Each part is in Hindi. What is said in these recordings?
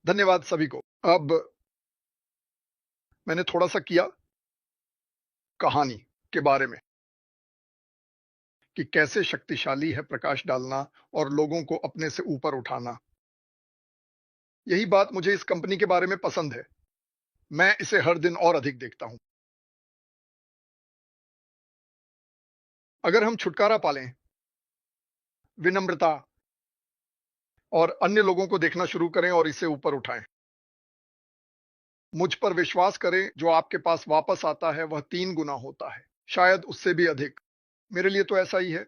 धन्यवाद सभी को। अब मैंने थोड़ा-सा किया कहानी के बारे में कि कैसे शक्तिशाली है प्रकाश डालना और लोगों को अपने से ऊपर उठाना। यही बात मुझे इस कंपनी के बारे में पसंद है। मैं इसे हर दिन और अधिक देखता हूँ। अगर हम छुटकारा पालें, विनम्रता और अन्य लोगों को देखना शुरू करें और इसे ऊपर उठाएँ। मुझ पर विश्वास करें, जो आपके पास वापस आता है वह 3 गुना होता है, शायद उससे भी अधिक। मेरे लिए तो ऐसा ही है।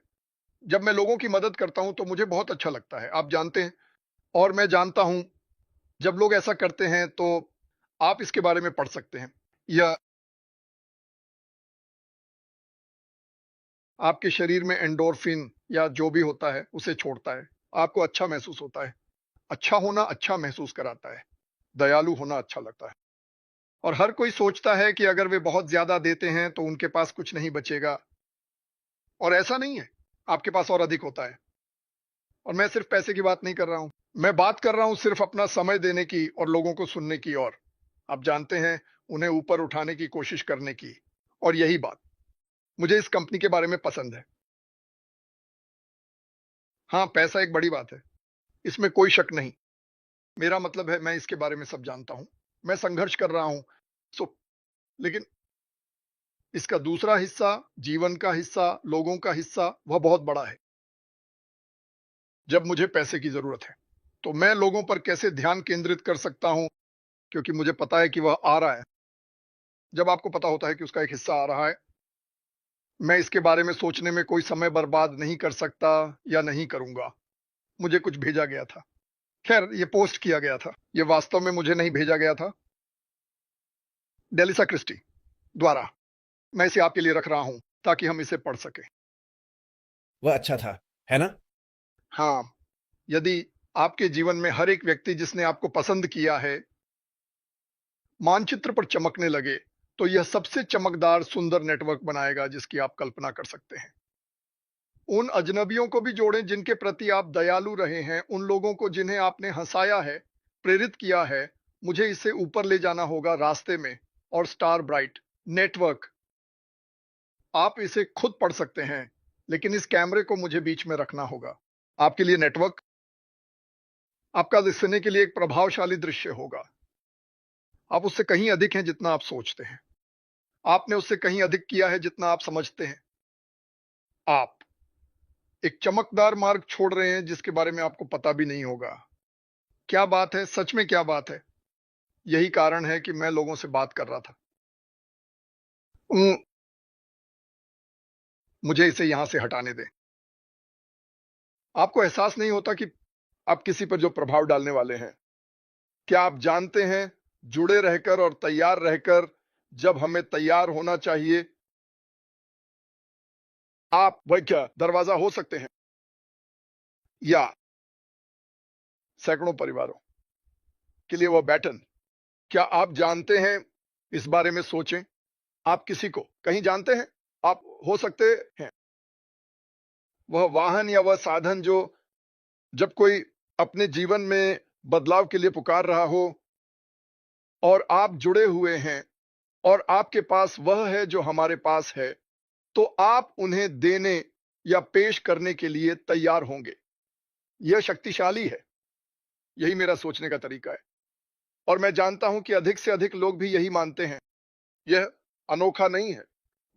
जब मैं लोगों की मदद करता हूँ तो मुझे बहुत अच्छा लगता है, आप जानते हैं। और मैं जानता हूँ, जब लोग ऐसा करते हैं तो आप इसके बारे में पढ़ सकते हैं। यह आपके शरीर में एंडोर्फिन या जो भी होता है, उसे छोड़ता है। आपको अच्छा महसूस होता है। अच्छा होना अच्छा महसूस कराता है। दयालु होना अच्छा लगता है। और हर कोई सोचता है कि अगर वे बहुत ज़्यादा देते हैं तो उनके पास कुछ नहीं बचेगा। और ऐसा नहीं है, आपके पास और अधिक होता है। और मैं सिर्फ पैसे की बात नहीं कर रहा हूँ। मैं बात कर रहा हूँ सिर्फ अपना समय देने की और लोगों को सुनने की और। आप जानते हैं, उन्हें ऊपर उठाने की कोशिश करने की। और यही बात मुझे इस कंपनी के बारे में पसंद है। हाँ, पैसा एक बड़ी बात है, इसमें कोई शक नहीं। मेरा मतलब है, मैं इसके बारे में सब जानता हूँ। मैं संघर्ष कर रहा हूँ। सो लेकिन इसका दूसरा हिस्सा, जीवन का हिस्सा, लोगों का हिस्सा, वह बहुत बड़ा है। जब मुझे पैसे की ज़रूरत है, तो मैं लोगों पर कैसे ध्यान केंद्रित कर सकता हूँ, क्योंकि मुझे पता है कि वह आ रहा है। जब आपको पता होता है कि उसका एक हिस्सा आ रहा है, मैं इसके बारे में सोचने में कोई समय बर्बाद नहीं कर सकता या नहीं करूँगा। मुझे कुछ भेजा गया था। खैर, ये पोस्ट किया गया था। ये वास्तव में मुझे नहीं भेजा गया था, डेलिसा क्रिस्टी द्वारा। मैं इसे आपके लिए रख रहा हूँ, ताकि हम इसे पढ़ सकें। वह अच्छा था, है ना? हाँ, यदि आपके जीवन में हर एक व्यक्ति जिसने आपको पसंद किया है, मानचित्र पर चमकने लगे, तो यह सबसे चमकदार सुंदर नेटवर्क बनाएगा जिसकी आप कल्पना कर सकते हैं। उन अजनबियों को भी जोड़ें जिनके प्रति आप दयालु रहे हैं, उन लोगों को जिन्हें आपने हंसाया है, प्रेरित किया है। मुझे इसे ऊपर ले जाना होगा रास्ते में। और स्टार ब्राइट नेटवर्क, आप इसे खुद पढ़ सकते हैं, लेकिन इस कैमरे को मुझे बीच में रखना होगा। आपके लिए नेटवर्क आपका दिखने के लिए एक प्रभावशाली दृश्य होगा। आप उससे कहीं अधिक हैं जितना आप सोचते हैं। आपने उससे कहीं अधिक किया है जितना आप समझते हैं। आप एक चमकदार मार्ग छोड़ रहे हैं जिसके बारे में आपको पता भी नहीं होगा। क्या बात है, सच में क्या बात है। यही कारण है कि मैं लोगों से बात कर रहा था। मुझे इसे यहां से हटाने दें। आपको एहसास नहीं होता कि आप किसी पर जो प्रभाव डालने वाले हैं। क्या आप जानते हैं, जुड़े रहकर और तैयार रहकर, जब हमें तैयार होना चाहिए, आप वह क्या दरवाजा हो सकते हैं या सैकड़ों परिवारों के लिए वह बैटन। क्या आप जानते हैं, इस बारे में सोचें। आप किसी को कहीं जानते हैं, आप हो सकते हैं वह वाहन या वह साधन जो, जब कोई अपने जीवन में बदलाव के लिए पुकार रहा हो और आप जुड़े हुए हैं और आपके पास वह है जो हमारे पास है, तो आप उन्हें देने या पेश करने के लिए तैयार होंगे। यह शक्तिशाली है। यही मेरा सोचने का तरीका है। और मैं जानता हूं कि अधिक से अधिक लोग भी यही मानते हैं। यह अनोखा नहीं है।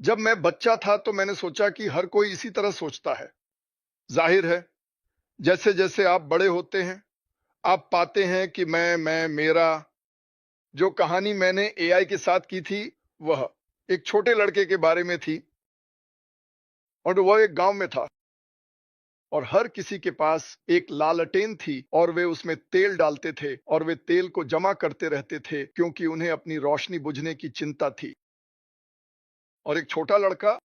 जब मैं बच्चा था तो मैंने सोचा कि हर कोई इसी तरह सोचता है। जाहिर है, जैसे जैसे आप बड़े होते हैं, आप पाते हैं कि मैं मेरा। जो कहानी मैंने एआई के साथ की थी, वह एक छोटे लड़के के बारे में थी। और वह एक गांव में था और हर किसी के पास एक लालटेन थी और वे उसमें तेल डालते थे और वे तेल को जमा करते रहते थे, क्योंकि उन्हें अपनी रोशनी बुझने की चिंता थी। और एक छोटा लड़का,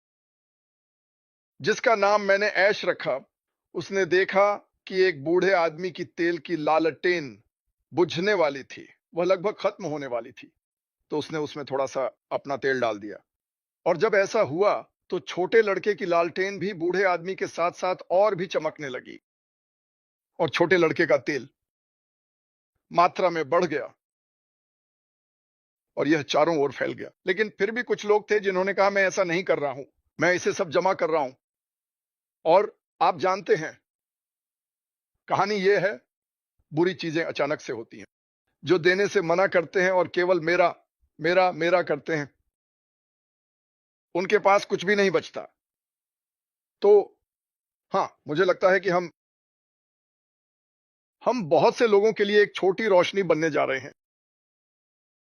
जिसका नाम मैंने ऐश रखा, उसने देखा कि एक बूढ़े आदमी की तेल की लालटेन बुझने वाली थी। वह लगभग खत्म होने वाली थी। तो उसने उसमें थोड़ा सा अपना तेल डाल दिया। और जब ऐसा हुआ, तो छोटे लड़के की लालटेन भी बूढ़े आदमी के साथ साथ और भी चमकने लगी। और छोटे लड़के का तेल मात्रा में बढ़ गया और यह चारों ओर फैल गया। लेकिन फिर भी कुछ लोग थे जिन्होंने कहा मैं ऐसा नहीं कर रहा हूं, मैं इसे सब जमा कर रहा हूं। और आप जानते हैं, कहानी यह है, बुरी चीजें अचानक से होती हैं। जो देने से मना करते हैं और केवल मेरा मेरा मेरा करते हैं, उनके पास कुछ भी नहीं बचता। तो हाँ, मुझे लगता है कि हम बहुत से लोगों के लिए एक छोटी रोशनी बनने जा रहे हैं।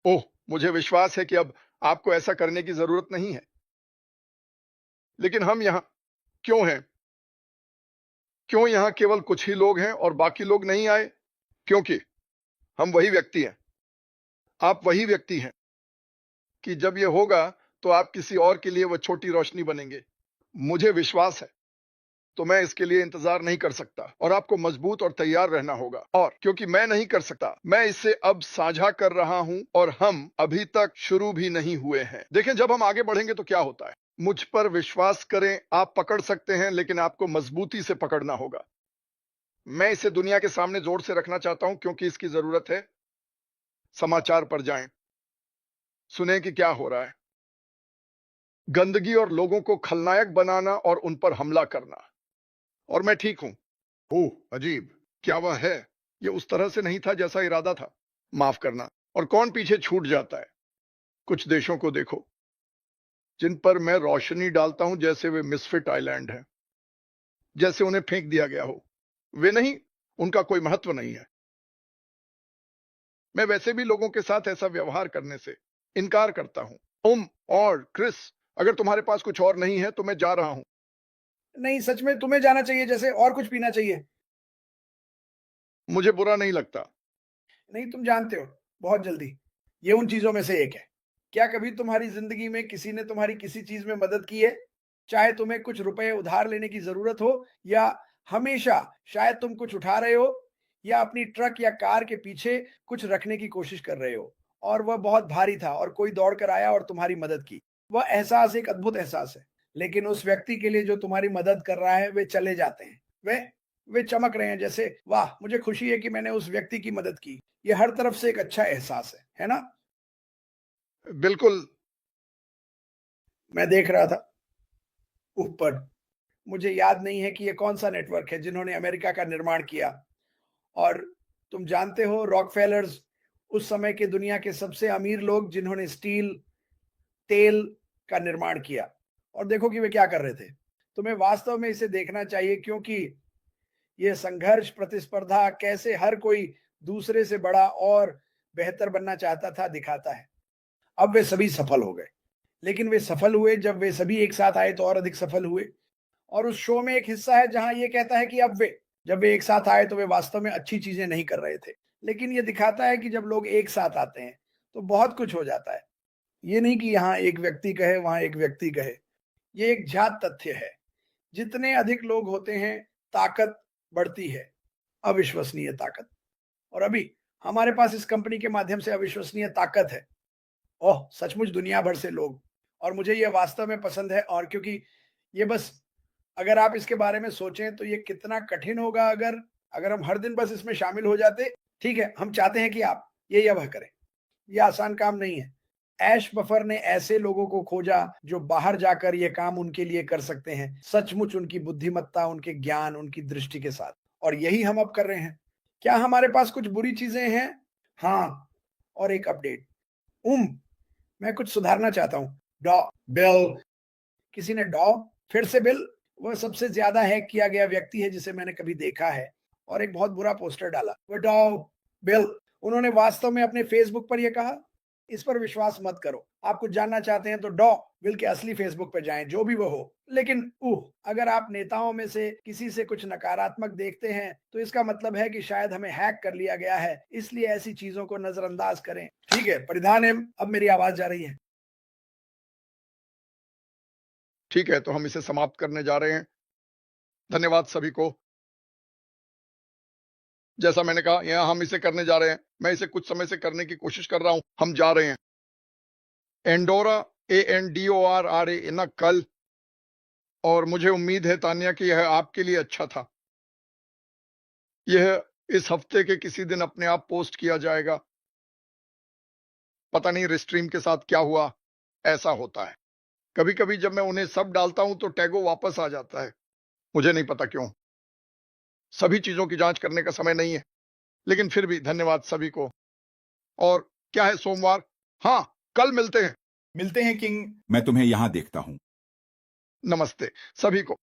ओह, मुझे विश्वास है कि अब आपको ऐसा करने की जरूरत नहीं है। लेकिन हम यहां क्यों हैं? क्यों यहां केवल कुछ ही लोग हैं और बाकी लोग नहीं आए? क्योंकि हम वही व्यक्ति हैं, आप वही व्यक्ति हैं कि जब यह होगा तो आप किसी और के लिए वह छोटी रोशनी बनेंगे। मुझे विश्वास है, तो मैं इसके लिए इंतजार नहीं कर सकता और आपको मजबूत और तैयार रहना होगा। और क्योंकि मैं नहीं कर सकता, मैं इसे अब साझा कर रहा हूं और हम अभी तक शुरू भी नहीं हुए हैं। देखें, जब हम आगे बढ़ेंगे तो क्या होता है। मुझ पर विश्वास करें, आप पकड़ सकते हैं, लेकिन आपको मजबूती से पकड़ना होगा। मैं इसे दुनिया के सामने जोर से रखना चाहता हूं क्योंकि इसकी जरूरत है। समाचार पर जाएं, सुने कि क्या हो रहा है। गंदगी और लोगों को खलनायक बनाना और उन पर हमला करना। और मैं ठीक हूं। ओह, अजीब, क्या वह है? ये उस तरह से नहीं था जैसा इरादा था। माफ करना। और कौन पीछे छूट जाता है? कुछ देशों को देखो जिन पर मैं रोशनी डालता हूं जैसे वे मिसफिट आइलैंड हैं, जैसे उन्हें फेंक दिया गया हो। वे नहीं, उनका कोई महत्व नहीं है। मैं वैसे भी लोगों के साथ ऐसा व्यवहार करने से इनकार करता हूं। और क्रिस, अगर तुम्हारे पास कुछ और नहीं है तो मैं जा रहा हूं। नहीं, सच में तुम्हें जाना चाहिए, जैसे और कुछ पीना चाहिए। मुझे बुरा नहीं लगता। नहीं, तुम जानते हो, बहुत जल्दी। ये उन चीजों में से एक है। क्या कभी तुम्हारी जिंदगी में किसी ने तुम्हारी किसी चीज में मदद की है? चाहे तुम्हें कुछ रुपए उधार लेने की जरूरत हो, या हमेशा शायद तुम कुछ उठा रहे हो, या अपनी ट्रक या कार के पीछे कुछ रखने की कोशिश कर रहे हो और वह बहुत भारी था और कोई दौड़ कर आया और तुम्हारी मदद की। वह एहसास एक अद्भुत एहसास है। लेकिन उस व्यक्ति के लिए जो तुम्हारी मदद कर रहा है, वे चले जाते हैं। वे चमक रहे हैं, जैसे वाह, मुझे खुशी है कि मैंने उस व्यक्ति की मदद की। ये हर तरफ से एक अच्छा एहसास है ना? बिल्कुल। मैं देख रहा था ऊपर, मुझे याद नहीं है कि ये कौन सा नेटवर्क है जिन्होंने अमेरिका का निर्माण किया। और तुम जानते हो, रॉकफेलर्स उस समय के दुनिया के सबसे अमीर लोग जिन्होंने स्टील, तेल का निर्माण किया। और देखो कि वे क्या कर रहे थे। तुम्हें वास्तव में इसे देखना चाहिए, क्योंकि ये संघर्ष, प्रतिस्पर्धा कैसे हर कोई दूसरे से बड़ा और बेहतर बनना चाहता था, दिखाता है। अब वे सभी सफल हो गए, लेकिन वे सफल हुए जब वे सभी एक साथ आए तो और अधिक सफल हुए। और उस शो में एक हिस्सा है जहां ये कहता है कि अब वे जब वे एक साथ आए तो वे वास्तव में अच्छी चीजें नहीं कर रहे थे। लेकिन ये दिखाता है कि जब लोग एक साथ आते हैं तो बहुत कुछ हो जाता है। ये नहीं कि यहाँ एक व्यक्ति कहे, वहां एक व्यक्ति कहे। ये एक ज्ञात तथ्य है। जितने अधिक लोग होते हैं, ताकत बढ़ती है, अविश्वसनीय ताकत। और अभी हमारे पास इस कंपनी के माध्यम से अविश्वसनीय ताकत है। ओह, सचमुच दुनिया भर से लोग। और मुझे यह वास्तव में पसंद है। और क्योंकि ये बस, अगर आप इसके बारे में सोचें तो ये कितना कठिन होगा अगर अगर हम हर दिन बस इसमें शामिल हो जाते। ठीक है, हम चाहते हैं कि आप ये या वह करें। ये आसान काम नहीं है। ऐश बफर ने ऐसे लोगों को खोजा जो बाहर जाकर ये काम उनके लिए कर सकते हैं, सचमुच उनकी बुद्धिमत्ता, उनके ज्ञान, उनकी दृष्टि के साथ। और यही हम अब कर रहे हैं। क्या हमारे पास कुछ बुरी चीजें हैं? हाँ। और एक अपडेट। उम मैं कुछ सुधारना चाहता हूँ। डॉ बिल। किसी ने डॉ फिर से बिल। वह सबसे ज्यादा हैक किया गया व्यक्ति है जिसे मैंने कभी देखा है। और एक बहुत बुरा पोस्टर डाला। वह डॉ बिल। उन्होंने वास्तव में अपने फेसबुक पर यह कहा। इस पर विश्वास मत करो। आप कुछ जानना चाहते हैं तो डॉ बिल के असली फेसबुक पर जाएं, जो भी वो हो। लेकिन अगर आप नेताओं में से किसी से कुछ नकारात्मक देखते हैं तो इसका मतलब है कि शायद हमें हैक कर लिया गया है, इसलिए ऐसी चीजों को नजरअंदाज करें। ठीक है, परिधान एम, अब मेरी आवाज जा रही है। ठीक है, तो हम इसे समाप्त करने जा रहे हैं। धन्यवाद सभी को। जैसा मैंने कहा, यहाँ हम इसे करने जा रहे हैं। मैं इसे कुछ समय से करने की कोशिश कर रहा हूं। हम जा रहे हैं एंडोरा, ANDORA, ना कल। और मुझे उम्मीद है तानिया कि यह आपके लिए अच्छा था। यह इस हफ्ते के किसी दिन अपने आप पोस्ट किया जाएगा। पता नहीं रिस्ट्रीम के साथ क्या हुआ, ऐसा होता है। कभी कभी जब मैं उन्हें सब डालता हूं तो टैगो वापस आ जाता है, मुझे नहीं पता क्यों। सभी चीजों की जांच करने का समय नहीं है, लेकिन फिर भी धन्यवाद सभी को। और क्या है सोमवार? हाँ, कल मिलते हैं किंग। मैं तुम्हें यहां देखता हूं। नमस्ते सभी को।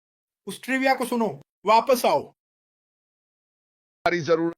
उस ट्रिविया को सुनो, वापस आओ। हमारी जरूरत